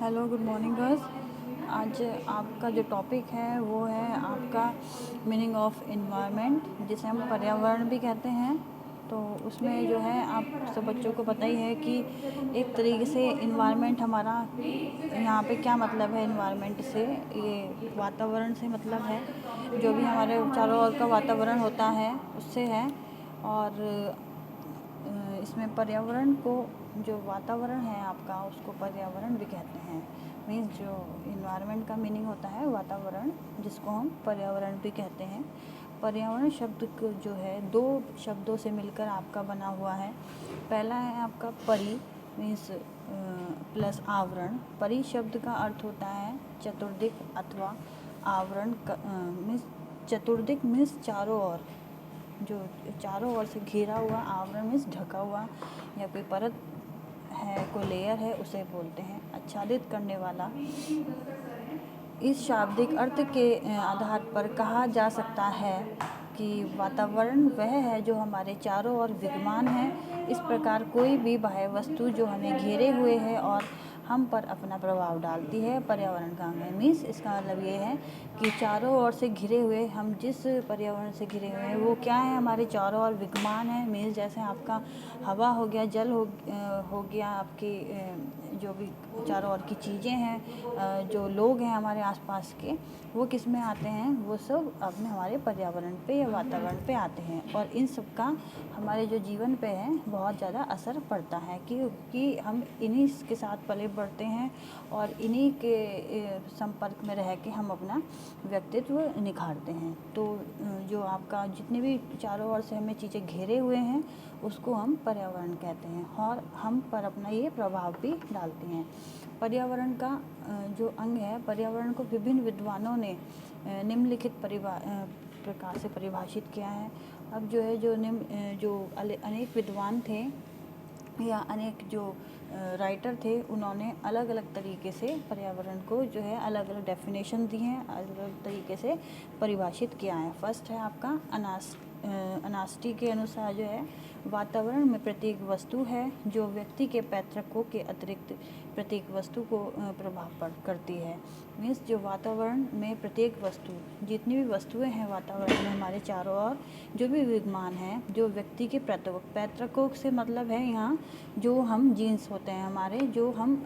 Hello, good morning girls. आज आपका जो टॉपिक है वो है आपका मीनिंग ऑफ इन्वायरमेंट, जिसे हम पर्यावरण भी कहते हैं। तो उसमें जो है आप सब बच्चों को पता ही है कि एक तरीके से इन्वायरमेंट हमारा यहाँ पे क्या मतलब है। इन्वायरमेंट से ये वातावरण से मतलब है, जो भी हमारे चारों ओर का वातावरण होता है उससे है। और इसमें पर्यावरण को, जो वातावरण है आपका, उसको पर्यावरण भी कहते हैं। मीन्स जो इन्वायरमेंट का मीनिंग होता है वातावरण, जिसको हम पर्यावरण भी कहते हैं। पर्यावरण शब्द को जो है दो शब्दों से मिलकर आपका बना हुआ है। पहला है आपका परि, मीन्स प्लस आवरण। परि शब्द का अर्थ होता है चतुर्दिक अथवा आवरण, मीन्स चतुर्दिक मीन्स चारों ओर, जो चारों ओर से घेरा हुआ। आवरण मीन्स ढका हुआ या कोई परत है, कोई लेयर है, उसे बोलते हैं। आच्छादित करने वाला। इस शाब्दिक अर्थ के आधार पर कहा जा सकता है कि वातावरण वह है जो हमारे चारों ओर विद्यमान है। इस प्रकार कोई भी बाह्य वस्तु जो हमें घेरे हुए है और हम पर अपना प्रभाव डालती है, पर्यावरण का अंग है। मीन्स इसका मतलब ये है कि चारों ओर से घिरे हुए, हम जिस पर्यावरण से घिरे हुए हैं वो क्या है, हमारे चारों ओर विद्यमान है। मीन्स जैसे आपका हवा हो गया, जल हो गया, आपकी जो भी चारों ओर की चीज़ें हैं, जो लोग हैं हमारे आसपास के, वो किस में आते हैं, वो सब अपने हमारे पर्यावरण पे या वातावरण पे आते हैं। और इन सब का हमारे जो जीवन पे है बहुत ज़्यादा असर पड़ता है, क्योंकि हम इन्हीं के साथ पले बढ़ते हैं और इन्हीं के संपर्क में रह के हम अपना व्यक्तित्व निखारते हैं। तो जो आपका जितने भी चारों ओर से हमें चीज़ें घेरे हुए हैं उसको हम पर्यावरण कहते हैं, और हम पर अपना ये प्रभाव भी डालते हैं। पर्यावरण का जो अंग है, पर्यावरण को विभिन्न विद्वानों ने निम्नलिखित प्रकार से परिभाषित किया है। अब जो है जो अनेक विद्वान थे या अनेक जो राइटर थे, उन्होंने अलग अलग तरीके से पर्यावरण को जो है अलग अलग डेफिनेशन दी हैं, अलग अलग तरीके से परिभाषित किया है। फर्स्ट है आपका अनास्टी के अनुसार जो है, वातावरण में प्रत्येक वस्तु है जो व्यक्ति के पैतृकों के अतिरिक्त प्रत्येक वस्तु को प्रभाव करती है। मीन्स जो वातावरण में प्रत्येक वस्तु, जितनी भी वस्तुएं हैं वातावरण में हमारे चारों ओर जो भी विद्यमान हैं, जो व्यक्ति के पैतृकों से मतलब है यहाँ जो हम जीन्स होते हैं हमारे, जो हम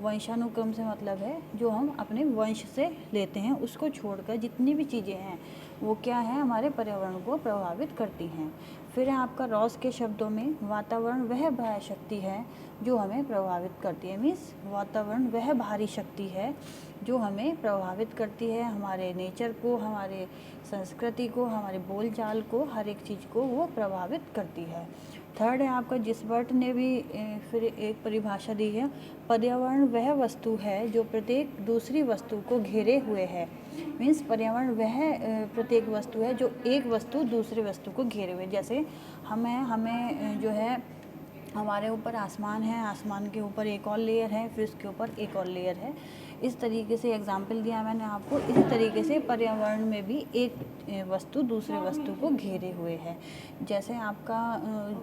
वंशानुक्रम से मतलब है जो हम अपने वंश से लेते हैं, उसको छोड़कर जितनी भी चीज़ें हैं वो क्या है, हमारे पर्यावरण को प्रभावित करती हैं। फिर है आपका रॉस के शब्दों में, वातावरण वह बाह्य शक्ति है जो हमें प्रभावित करती है। मीन्स वातावरण वह बाहरी शक्ति है जो हमें प्रभावित करती है, हमारे नेचर को, हमारे संस्कृति को, हमारे बोलचाल को, हर एक चीज़ को वो प्रभावित करती है। थर्ड है आपका जिसबर्ट ने भी फिर एक परिभाषा दी है, पर्यावरण वह वस्तु है जो प्रत्येक दूसरी वस्तु को घेरे हुए है। मीन्स पर्यावरण वह प्रत्येक वस्तु है जो एक वस्तु दूसरे वस्तु को घेरे हुए। जैसे हमें जो है, हमारे ऊपर आसमान है, आसमान के ऊपर एक और लेयर है, फिर उसके ऊपर एक और लेयर है। इस तरीके से एग्जाम्पल दिया मैंने आपको। इसी तरीके से पर्यावरण में भी एक वस्तु दूसरे वस्तु को घेरे हुए है। जैसे आपका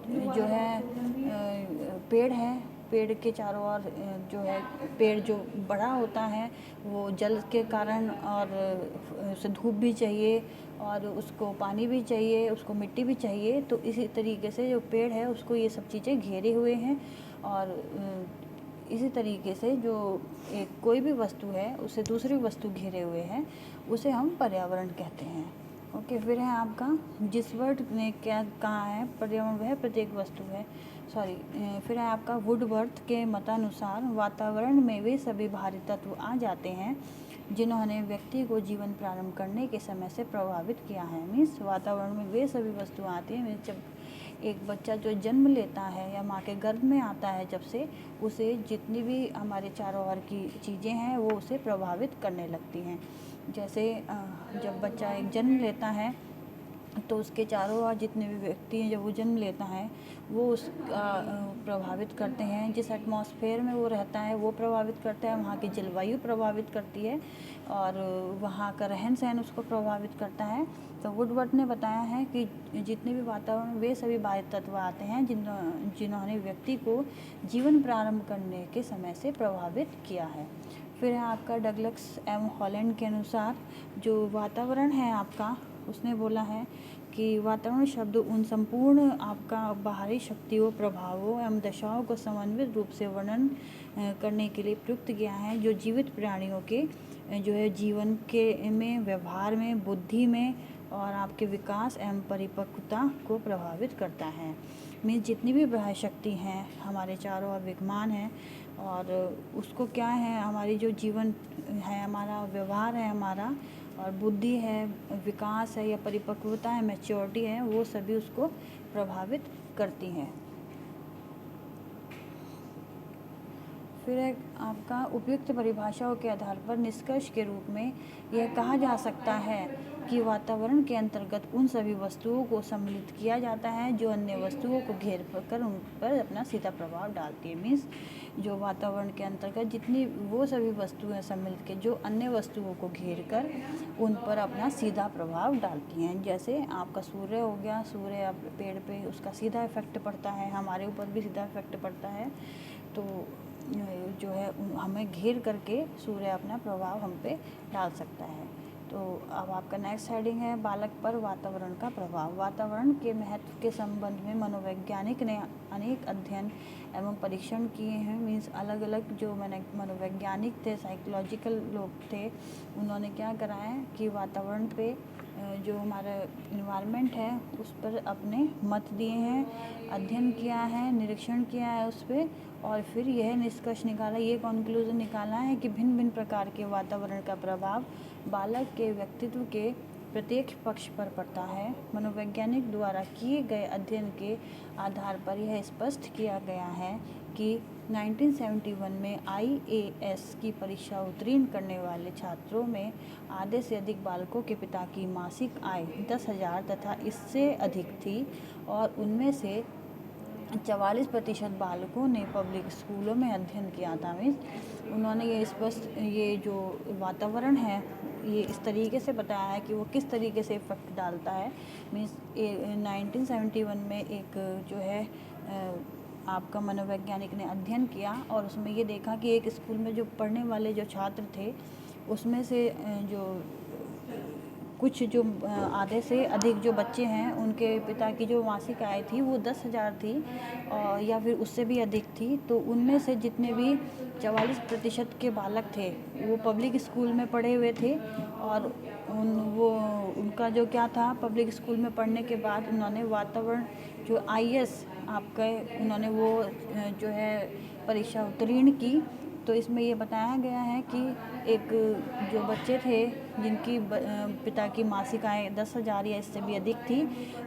जो है पेड़ है, पेड़ के चारों ओर जो है, पेड़ जो बड़ा होता है वो जल के कारण, और उसे धूप भी चाहिए और उसको पानी भी चाहिए, उसको मिट्टी भी चाहिए। तो इसी तरीके से जो पेड़ है उसको ये सब चीज़ें घेरे हुए हैं। और इसी तरीके से जो एक कोई भी वस्तु है उसे दूसरी वस्तु घेरे हुए है, उसे हम पर्यावरण कहते हैं। ओके, फिर है आपका जिसवर्ट ने क्या कहा है, पर्यावरण वह प्रत्येक वस्तु है, फिर है आपका वुडवर्थ के मतानुसार, वातावरण में वे सभी बाहरी तत्व आ जाते हैं जिन्होंने व्यक्ति को जीवन प्रारंभ करने के समय से प्रभावित किया है। मीन्स वातावरण में वे सभी वस्तुएं आती हैं। मीन्स जब एक बच्चा जो जन्म लेता है या माँ के गर्भ में आता है, जब से उसे जितनी भी हमारे चारों ओर की चीज़ें हैं वो उसे प्रभावित करने लगती हैं। जैसे जब बच्चा एक जन्म लेता है तो उसके चारों ओर जितने भी व्यक्ति हैं, जब वो जन्म लेता है वो प्रभावित करते हैं। जिस एटमॉस्फेयर में वो रहता है वो प्रभावित करता है, वहाँ की जलवायु प्रभावित करती है और वहाँ का रहन सहन उसको प्रभावित करता है। तो वुडवर्ड ने बताया है कि जितने भी वातावरण वे सभी बाह्य तत्व आते हैं जिन्होंने व्यक्ति को जीवन प्रारंभ करने के समय से प्रभावित किया है। फिर है आपका डगलस एम हॉलैंड के अनुसार जो वातावरण है आपका, उसने बोला है कि वातावरण शब्द उन संपूर्ण आपका बाहरी शक्तियों, प्रभावों एवं दशाओं को समन्वित रूप से वर्णन करने के लिए प्रयुक्त किया है जो जीवित प्राणियों के जो है जीवन के में, व्यवहार में, बुद्धि में और आपके विकास एवं परिपक्वता को प्रभावित करता है। मीन्स जितनी भी बाह्य शक्ति हैं हमारे चारों ओर विद्यमान है और उसको क्या है, हमारी जो जीवन है, हमारा व्यवहार है, हमारा और बुद्धि है, विकास है या परिपक्वता है, मैच्योरिटी है, वो सभी उसको प्रभावित करती हैं। फिर एक आपका उपयुक्त परिभाषाओं के आधार पर निष्कर्ष के रूप में यह कहा जा सकता है कि वातावरण के अंतर्गत उन सभी वस्तुओं को सम्मिलित किया जाता है जो अन्य वस्तुओं को घेर कर उन पर अपना सीधा प्रभाव डालती है। मीन्स जो वातावरण के अंतर्गत जितनी वो सभी वस्तुएं सम्मिलित के जो अन्य वस्तुओं को घेर कर उन पर अपना सीधा प्रभाव डालती हैं। जैसे आपका सूर्य हो गया, सूर्य पेड़ पे उसका सीधा इफेक्ट पड़ता है, हमारे ऊपर भी सीधा इफेक्ट पड़ता है। तो जो है हमें घेर करके सूर्य अपना प्रभाव हम पे डाल सकता है। तो अब आपका नेक्स्ट हेडिंग है बालक पर वातावरण का प्रभाव। वातावरण के महत्व के संबंध में मनोवैज्ञानिक ने अनेक अध्ययन एवं परीक्षण किए हैं। मीन्स अलग अलग जो मनोवैज्ञानिक थे, साइकोलॉजिकल लोग थे, उन्होंने क्या करा है कि वातावरण पे जो हमारा इन्वायरमेंट है उस पर अपने मत दिए हैं, अध्ययन किया है, निरीक्षण किया है उस पर और फिर यह निष्कर्ष निकाला, ये कॉन्क्लूज़न निकाला है कि भिन्न भिन्न प्रकार के वातावरण का प्रभाव बालक के व्यक्तित्व के प्रत्येक पक्ष पर पड़ता है। मनोवैज्ञानिक द्वारा किए गए अध्ययन के आधार पर यह स्पष्ट किया गया है कि 1971 में IAS की परीक्षा उत्तीर्ण करने वाले छात्रों में आधे से अधिक बालकों के पिता की मासिक आय 10,000 तथा इससे अधिक थी और उनमें से 44% बालकों ने पब्लिक स्कूलों में अध्ययन किया था। मीन्स उन्होंने ये स्पष्ट ये जो वातावरण है ये इस तरीके से बताया है कि वो किस तरीके से इफेक्ट डालता है। मीन्स 1971 में एक जो है आपका मनोवैज्ञानिक ने अध्ययन किया और उसमें ये देखा कि एक स्कूल में जो पढ़ने वाले जो छात्र थे उसमें से जो कुछ जो आधे से अधिक जो बच्चे हैं उनके पिता की जो मासिक आय थी वो 10,000 थी और या फिर उससे भी अधिक थी। तो उनमें से जितने भी 44% के बालक थे वो पब्लिक स्कूल में पढ़े हुए थे और उनका जो क्या था, पब्लिक स्कूल में पढ़ने के बाद उन्होंने वातावरण जो IAS आपका उन्होंने वो जो है परीक्षा उत्तीर्ण की। तो इसमें ये बताया गया है कि एक जो बच्चे थे जिनकी पिता की मासिक आय 10,000 या इससे भी अधिक थी,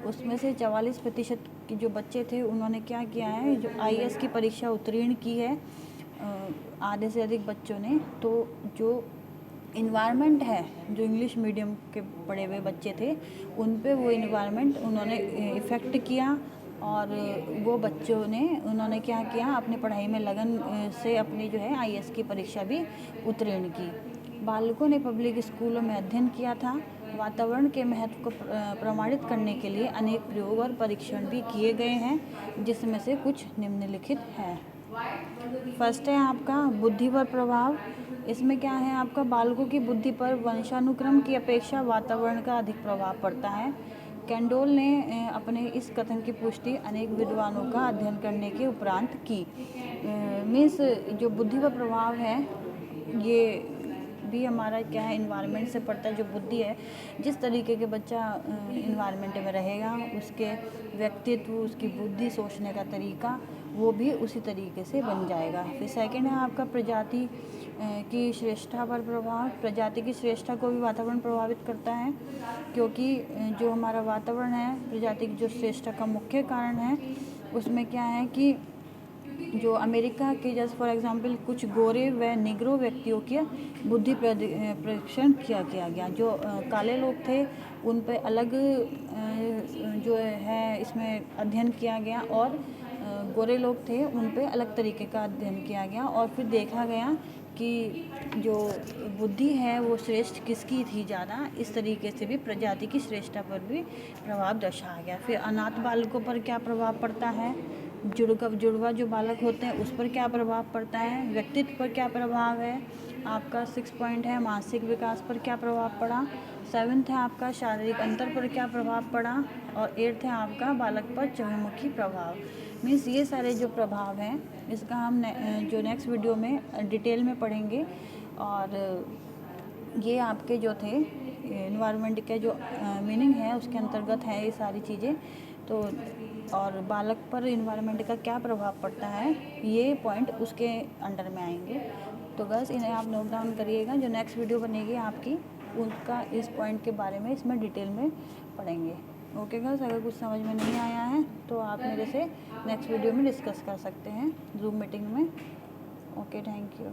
उसमें से 44% के जो बच्चे थे उन्होंने क्या किया है, जो IAS की परीक्षा उत्तीर्ण की है आधे से अधिक बच्चों ने। तो जो इन्वायरमेंट है, जो इंग्लिश मीडियम के पढ़े हुए बच्चे थे उन पे वो इन्वायरमेंट उन्होंने इफ़ेक्ट किया और वो बच्चों ने उन्होंने क्या किया, अपनी पढ़ाई में लगन से अपनी जो है IAS की परीक्षा भी उत्तीर्ण की। बालकों ने पब्लिक स्कूलों में अध्ययन किया था। वातावरण के महत्व को प्रमाणित करने के लिए अनेक प्रयोग और परीक्षण भी किए गए हैं जिसमें से कुछ निम्नलिखित हैं। फर्स्ट है आपका बुद्धि पर प्रभाव। इसमें क्या है, आपका बालकों की बुद्धि पर वंशानुक्रम की अपेक्षा वातावरण का अधिक प्रभाव पड़ता है। कैंडोल ने अपने इस कथन की पुष्टि अनेक विद्वानों का अध्ययन करने के उपरांत की। मीन्स जो बुद्धि पर प्रभाव है ये भी हमारा क्या है, इन्वायरमेंट से पड़ता है। जो बुद्धि है, जिस तरीके के बच्चा इन्वायरमेंट में रहेगा उसके व्यक्तित्व, उसकी बुद्धि, सोचने का तरीका वो भी उसी तरीके से बन जाएगा। फिर सेकंड है आपका प्रजाति की श्रेष्ठता पर प्रभाव। प्रजाति की श्रेष्ठता को भी वातावरण प्रभावित करता है क्योंकि जो हमारा वातावरण है, प्रजाति की जो श्रेष्ठता का मुख्य कारण है उसमें क्या है कि जो अमेरिका के जैसे फॉर एग्जांपल कुछ गोरे व निग्रो व्यक्तियों के बुद्धि परीक्षण किया गया। जो काले लोग थे उन पे अलग जो है इसमें अध्ययन किया गया, और गोरे लोग थे उन पे अलग तरीके का अध्ययन किया गया, और फिर देखा गया कि जो बुद्धि है वो श्रेष्ठ किसकी थी ज़्यादा। इस तरीके से भी प्रजाति की श्रेष्ठता पर भी प्रभाव दर्शाया गया। फिर अनाथ बालकों पर क्या प्रभाव पड़ता है, जुड़वा जो बालक होते हैं उस पर क्या प्रभाव पड़ता है, व्यक्तित्व पर क्या प्रभाव है। आपका 6 पॉइंट है मानसिक विकास पर क्या प्रभाव पड़ा। 7th है आपका शारीरिक अंतर पर क्या प्रभाव पड़ा, और 8th है आपका बालक पर चहुमुखी प्रभाव। मीन्स ये सारे जो प्रभाव हैं इसका हम जो नेक्स्ट वीडियो में डिटेल में पढ़ेंगे। और ये आपके जो थे इन्वायरमेंट के जो मीनिंग है उसके अंतर्गत है ये सारी चीज़ें। तो और बालक पर इन्वायरमेंट का क्या प्रभाव पड़ता है, ये पॉइंट उसके अंडर में आएंगे। तो बस इन्हें आप नोट डाउन करिएगा, जो नेक्स्ट वीडियो बनेगी आपकी उसका इस पॉइंट के बारे में इसमें डिटेल में पढ़ेंगे। ओके गर्ल्स, अगर कुछ समझ में नहीं आया है तो आप मेरे से नेक्स्ट वीडियो में डिस्कस कर सकते हैं ज़ूम मीटिंग में। Okay, thank you.